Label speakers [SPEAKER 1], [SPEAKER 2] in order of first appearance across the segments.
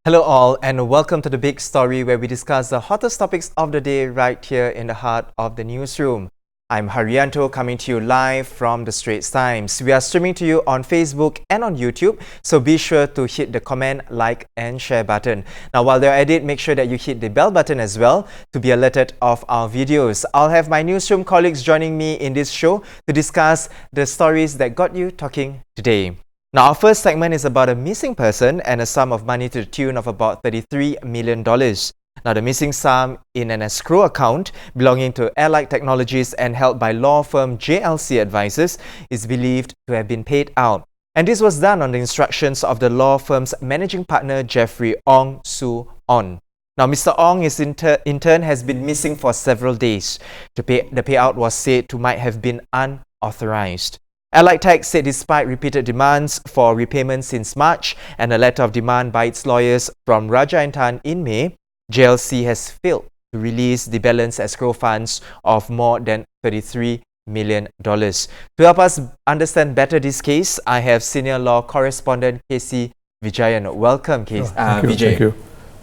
[SPEAKER 1] Hello all and welcome to The Big Story, where we discuss the hottest topics of the day right here in the heart of the newsroom. I'm Haryanto, coming to you live from the Straits Times. We are streaming to you on Facebook and on YouTube, so be sure to hit the comment, like and share button. Now while they're at it, make sure that you hit the bell button as well to be alerted of our videos. I'll have my newsroom colleagues joining me in this show to discuss the stories that got you talking today. Now, our first segment is about a missing person and a sum of money to the tune of about $33 million. Now, the missing sum in an escrow account belonging to Allied Technologies and held by law firm JLC Advisors is believed to have been paid out. And this was done on the instructions of the law firm's managing partner, Jeffrey Ong Soo On. Now, Mr. Ong is in turn has been missing for several days. The payout was said to might have been unauthorized. Allied Tech said despite repeated demands for repayment since March and a letter of demand by its lawyers from Raja & Tan in May, JLC has failed to release the balance escrow funds of more than $33 million. To help us understand better this case, I have senior law correspondent KC Vijayan. Welcome, Vijay.
[SPEAKER 2] Thank you.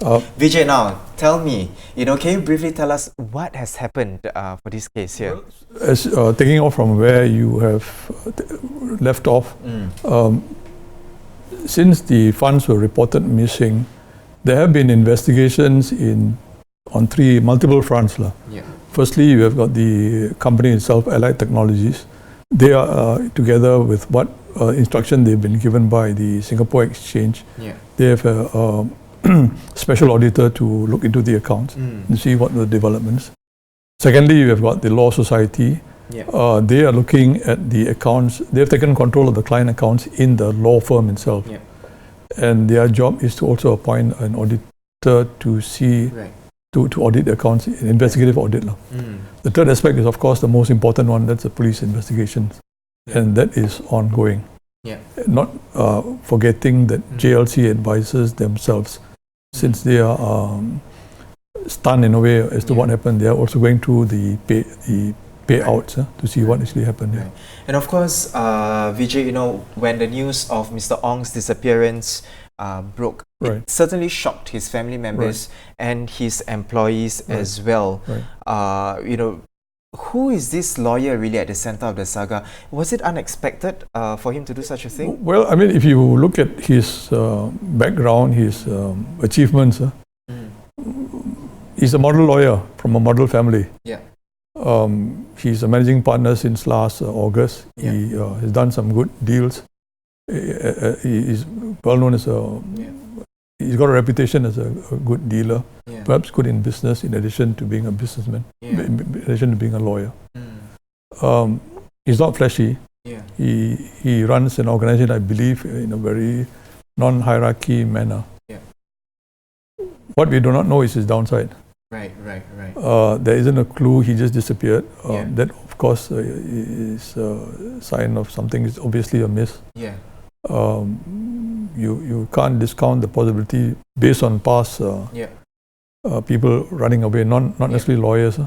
[SPEAKER 1] Vijay, now tell me, can you briefly tell us what has happened for this case here?
[SPEAKER 2] As taking off from where you have left off, since the funds were reported missing, there have been investigations on multiple fronts. Firstly, you have got the company itself, Allied Technologies. They are together with what instruction they've been given by the Singapore Exchange. They have a special auditor to look into the accounts and see what the developments. Secondly, you have got the Law Society. They are looking at the accounts. They have taken control of the client accounts in the law firm itself. And their job is to also appoint an auditor to see, to audit the accounts, an investigative audit. The third aspect is, of course, the most important one, that's the police investigations. And that is ongoing. Not forgetting that JLC Advisors themselves, since they are stunned in a way as to what happened, they are also going through the payouts to see what actually happened.
[SPEAKER 1] And of course, Vijay, when the news of Mr. Ong's disappearance broke, it certainly shocked his family members and his employees as well. Who is this lawyer really at the center of the saga? Was it unexpected for him to do such a thing?
[SPEAKER 2] Well, I mean, if you look at his background, his achievements, he's a model lawyer from a model family. He's a managing partner since last August. He has done some good deals. He is well known as he's got a reputation as a good dealer, perhaps good in business in addition to being a businessman, in addition to being a lawyer. He's not flashy. He runs an organization, I believe, in a very non-hierarchy manner. What we do not know is his downside. There isn't a clue, he just disappeared. That, of course, is a sign of something is obviously amiss. You can't discount the possibility based on past people running away, not necessarily lawyers.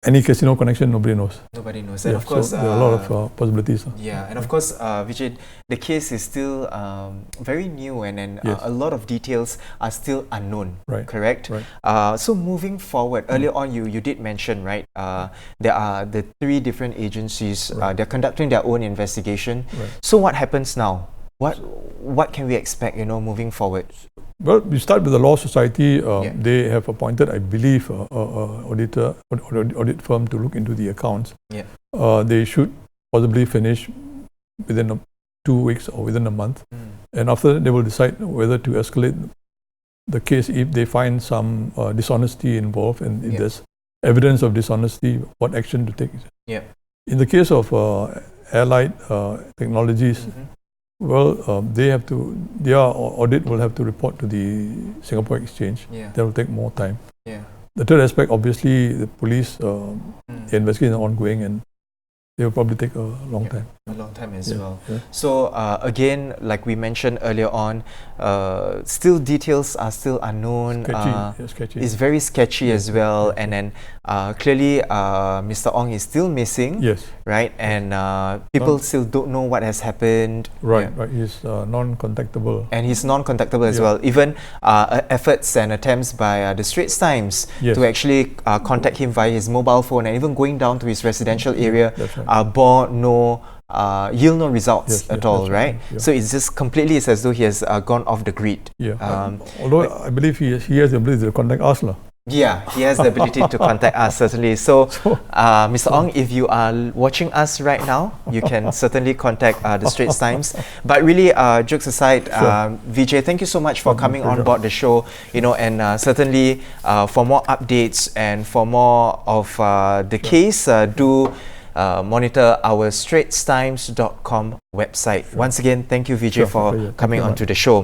[SPEAKER 2] Any casino connection, nobody knows.
[SPEAKER 1] Nobody knows. And of course,
[SPEAKER 2] so there are a lot of possibilities.
[SPEAKER 1] And of course, Vijay, the case is still very new and a lot of details are still unknown, correct? So moving forward, earlier on you did mention, there are the 3 different agencies, they're conducting their own investigation. So what happens now? What can we expect, moving forward?
[SPEAKER 2] Well, we start with the Law Society. They have appointed, I believe, an audit firm to look into the accounts. They should possibly finish within 2 weeks or within a month. And after that, they will decide whether to escalate the case if they find some dishonesty involved, and if there's evidence of dishonesty, what action to take. In the case of Allied Technologies, well, their audit will have to report to the Singapore Exchange. That will take more time. The third aspect, obviously, the police, the investigation is ongoing and they will probably take a long time.
[SPEAKER 1] A long time as
[SPEAKER 2] Yeah,
[SPEAKER 1] well.
[SPEAKER 2] yeah.
[SPEAKER 1] So again, like we mentioned earlier on, still details are still unknown.
[SPEAKER 2] Sketchy.
[SPEAKER 1] It's very sketchy as well,
[SPEAKER 2] yeah.
[SPEAKER 1] and then clearly Mr. Ong is still missing.
[SPEAKER 2] Yes.
[SPEAKER 1] Right, and people still don't know what has happened.
[SPEAKER 2] Right. He's non-contactable.
[SPEAKER 1] And he's non-contactable as well. Even efforts and attempts by the Straits Times to actually contact him via his mobile phone, and even going down to his residential area, bore no yield no results at all, right?
[SPEAKER 2] Yeah.
[SPEAKER 1] So it's just completely as though he has gone off the grid.
[SPEAKER 2] Although I believe he has the ability to contact us.
[SPEAKER 1] Yeah, he has the ability to contact us, certainly. So, Mr. Ong, if you are watching us right now, you can certainly contact the Straits Times. But really, jokes aside, Vijay, thank you so much for coming on board the show, and certainly for more updates and for more of the case, do monitor our straitstimes.com website. Once again, thank you, Vijay, for coming onto the show.